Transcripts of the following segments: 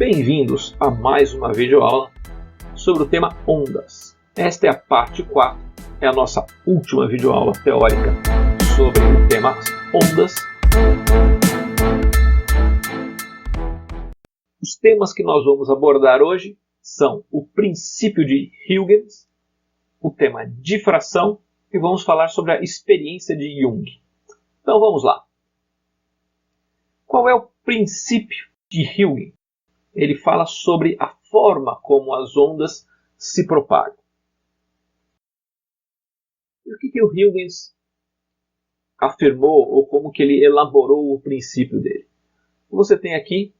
Bem-vindos a mais uma videoaula sobre o tema ondas. Esta é a parte 4, é a nossa última videoaula teórica sobre o tema ondas. Os temas que nós vamos abordar hoje são o princípio de Huygens, o tema difração e vamos falar sobre a experiência de Jung. Então vamos lá. Qual é o princípio de Huygens? Ele fala sobre a forma como as ondas se propagam. E o que o Huygens afirmou ou como que ele elaborou o princípio dele? Você tem aqui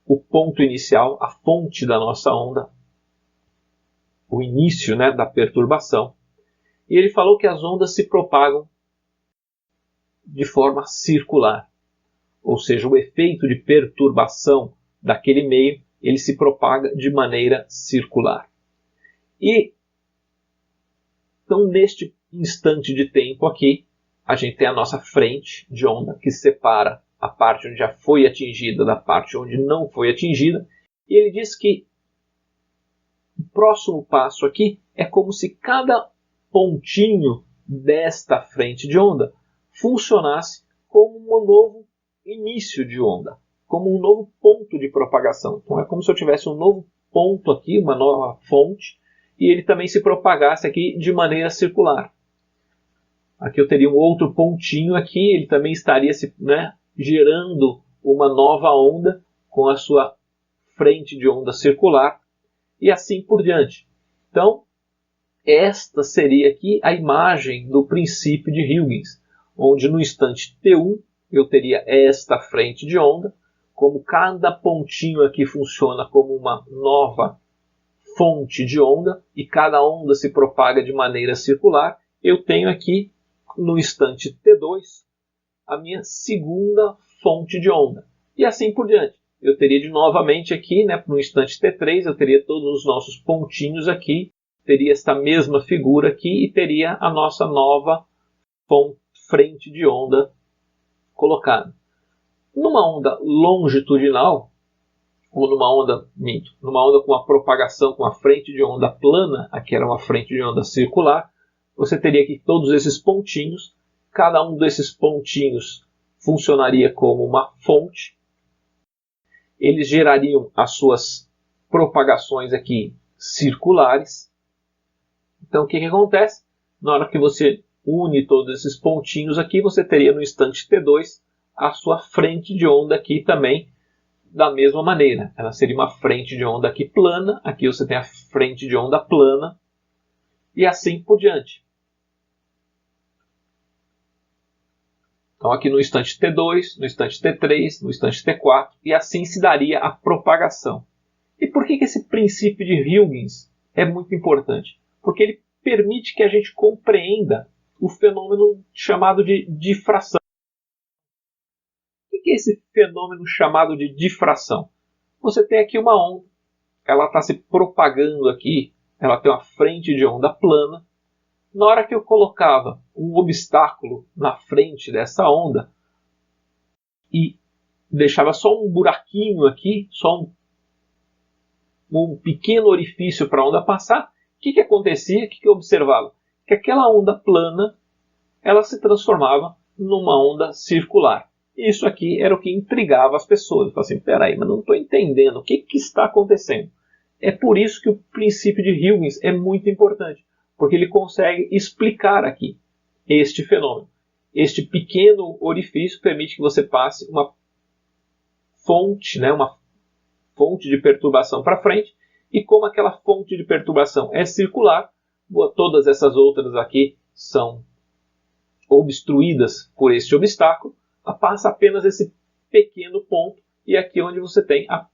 o ponto inicial, a fonte da nossa onda, o início, da perturbação. E ele falou que as ondas se propagam de forma circular. Ou seja, o efeito de perturbação daquele meio, ele se propaga de maneira circular. E, então, neste instante de tempo aqui, a gente tem a nossa frente de onda, que separa a parte onde já foi atingida da parte onde não foi atingida. E ele diz que o próximo passo aqui é como se cada pontinho desta frente de onda funcionasse como um novo início de onda, como um novo ponto de propagação. Então é como se eu tivesse um novo ponto aqui, uma nova fonte, e ele também se propagasse aqui de maneira circular. Aqui eu teria um outro pontinho aqui, ele também estaria gerando uma nova onda com a sua frente de onda circular, e assim por diante. Então, esta seria aqui a imagem do princípio de Huygens, onde no instante T1 eu teria esta frente de onda, como cada pontinho aqui funciona como uma nova fonte de onda, e cada onda se propaga de maneira circular, eu tenho aqui no instante T2 a minha segunda fonte de onda. E assim por diante. Eu teria de novamente aqui, no instante T3, eu teria todos os nossos pontinhos aqui, teria esta mesma figura aqui e teria a nossa nova frente de onda colocada. Numa onda longitudinal, ou numa onda com a propagação com a frente de onda plana, aqui era uma frente de onda circular, você teria aqui todos esses pontinhos, cada um desses pontinhos funcionaria como uma fonte, eles gerariam as suas propagações aqui circulares. Então o que acontece? Na hora que você une todos esses pontinhos aqui, você teria no instante T2 a sua frente de onda aqui também da mesma maneira. Ela seria uma frente de onda aqui plana, aqui você tem a frente de onda plana, e assim por diante. Então aqui no instante T2, no instante T3, no instante T4, e assim se daria a propagação. E por que esse princípio de Huygens é muito importante? Porque ele permite que a gente compreenda o fenômeno chamado de difração. O que é esse fenômeno chamado de difração? Você tem aqui uma onda, ela está se propagando aqui, ela tem uma frente de onda plana. Na hora que eu colocava um obstáculo na frente dessa onda e deixava só um buraquinho aqui, só um pequeno orifício para a onda passar, o que acontecia? O que eu observava? Que aquela onda plana ela se transformava numa onda circular. Isso aqui era o que intrigava as pessoas. Eu falei assim, peraí, mas não estou entendendo, o que está acontecendo? É por isso que o princípio de Huygens é muito importante, porque ele consegue explicar aqui este fenômeno. Este pequeno orifício permite que você passe uma fonte, uma fonte de perturbação para frente, e como aquela fonte de perturbação é circular, todas essas outras aqui são obstruídas por este obstáculo, passa apenas esse pequeno ponto, e aqui onde você tem a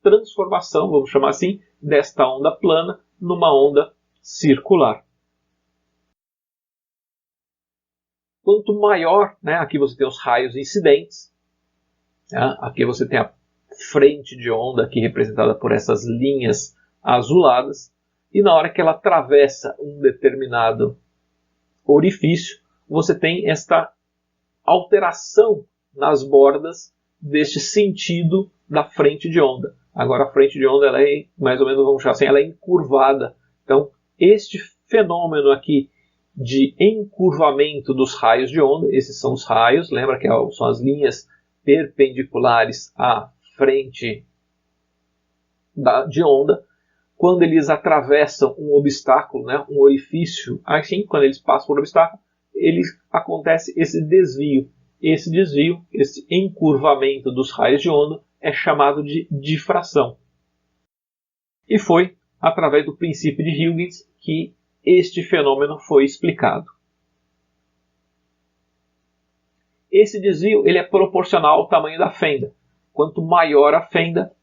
transformação, vamos chamar assim, desta onda plana numa onda circular. Quanto maior, aqui você tem os raios incidentes, aqui você tem a frente de onda aqui representada por essas linhas azuladas, e na hora que ela atravessa um determinado orifício, você tem esta alteração nas bordas deste sentido da frente de onda. Agora a frente de onda ela é mais ou menos, vamos chamar assim, ela é encurvada. Então este fenômeno aqui de encurvamento dos raios de onda, esses são os raios, lembra que são as linhas perpendiculares à frente de onda. Quando eles atravessam um obstáculo, né, um orifício, assim, quando eles passam por um obstáculo, acontece esse desvio. Esse desvio, esse encurvamento dos raios de onda é chamado de difração. E foi através do princípio de Huygens que este fenômeno foi explicado. Esse desvio ele é proporcional ao tamanho da fenda. Quanto maior a fenda,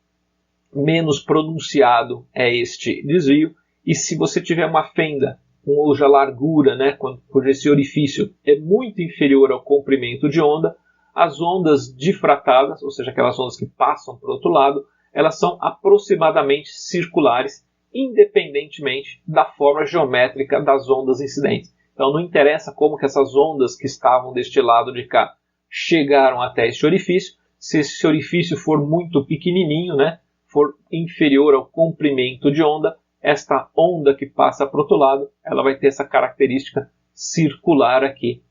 menos pronunciado é este desvio. E se você tiver uma fenda cuja largura, né, cujo esse orifício é muito inferior ao comprimento de onda, as ondas difratadas, ou seja, aquelas ondas que passam para o outro lado, elas são aproximadamente circulares, independentemente da forma geométrica das ondas incidentes. Então não interessa como que essas ondas que estavam deste lado de cá chegaram até este orifício. Se esse orifício for muito pequenininho, né, for inferior ao comprimento de onda, esta onda que passa para o outro lado, ela vai ter essa característica circular aqui.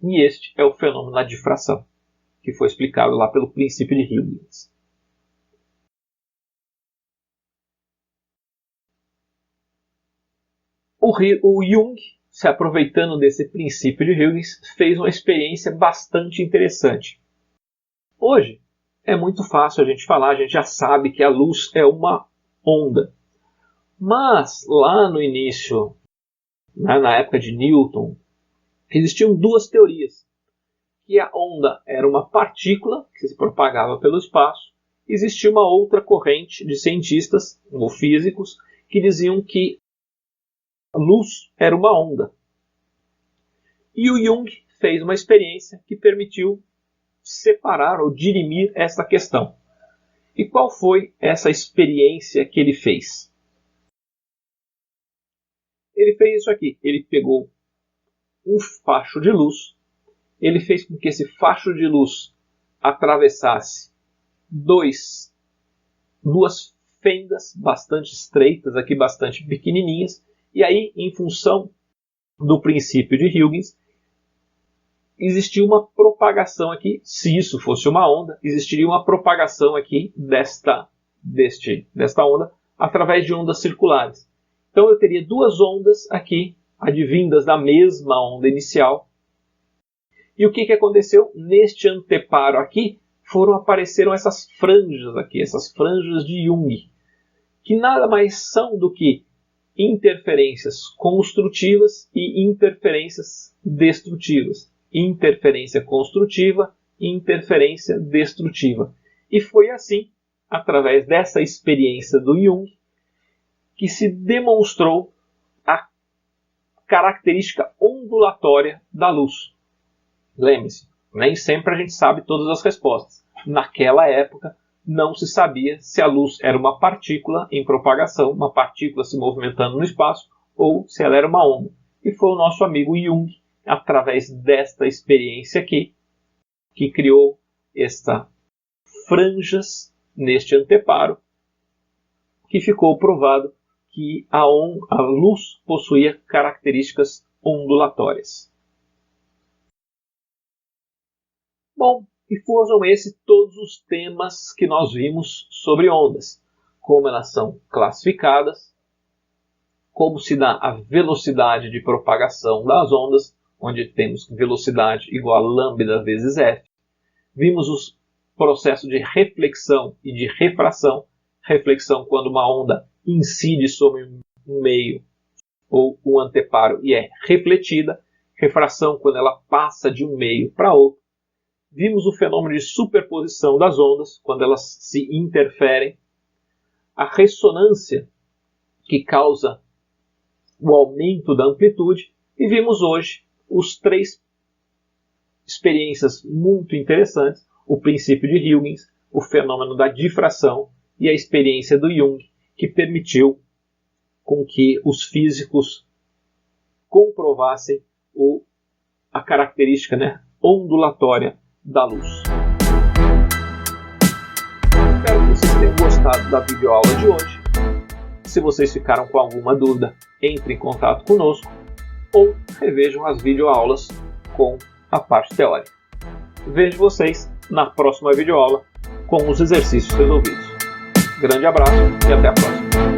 E este é o fenômeno da difração, que foi explicado lá pelo princípio de Huygens. O Jung, se aproveitando desse princípio de Huygens, fez uma experiência bastante interessante. Hoje é muito fácil a gente falar, a gente já sabe que a luz é uma onda. Mas lá no início, na época de Newton, existiam duas teorias. Que a onda era uma partícula que se propagava pelo espaço. Existia uma outra corrente de cientistas ou físicos que diziam que a luz era uma onda. E o Jung fez uma experiência que permitiu separar ou dirimir essa questão. E qual foi essa experiência que ele fez? Ele fez isso aqui. Ele pegou um facho de luz, ele fez com que esse facho de luz atravessasse duas fendas bastante estreitas, aqui bastante pequenininhas, e aí, em função do princípio de Huygens, existia uma propagação aqui, se isso fosse uma onda, existiria uma propagação aqui desta onda através de ondas circulares. Então eu teria duas ondas aqui, advindas da mesma onda inicial. E o que aconteceu? Neste anteparo aqui, apareceram essas franjas aqui, essas franjas de Jung, que nada mais são do que interferências construtivas e interferências destrutivas. Interferência construtiva e interferência destrutiva. E foi assim, através dessa experiência do Jung, que se demonstrou a característica ondulatória da luz. Lembre-se, nem sempre a gente sabe todas as respostas. Naquela época, não se sabia se a luz era uma partícula em propagação, uma partícula se movimentando no espaço, ou se ela era uma onda. E foi o nosso amigo Jung, através desta experiência aqui, que criou estas franjas neste anteparo, que ficou provado que a luz possuía características ondulatórias. Bom, e foram esses todos os temas que nós vimos sobre ondas. Como elas são classificadas, como se dá a velocidade de propagação das ondas, onde temos velocidade igual a lambda vezes f. Vimos os processos de reflexão e de refração. Reflexão quando uma onda incide sobre um meio ou um anteparo e é refletida. Refração quando ela passa de um meio para outro. Vimos o fenômeno de superposição das ondas, quando elas se interferem. A ressonância, que causa o aumento da amplitude. E vimos hoje os três experiências muito interessantes. O princípio de Huygens, o fenômeno da difração e a experiência do Jung, que permitiu com que os físicos comprovassem a característica ondulatória da luz. resultados da videoaula de hoje. Se vocês ficaram com alguma dúvida, entre em contato conosco ou revejam as videoaulas com a parte teórica. Vejo vocês na próxima videoaula com os exercícios resolvidos. Grande abraço e até a próxima!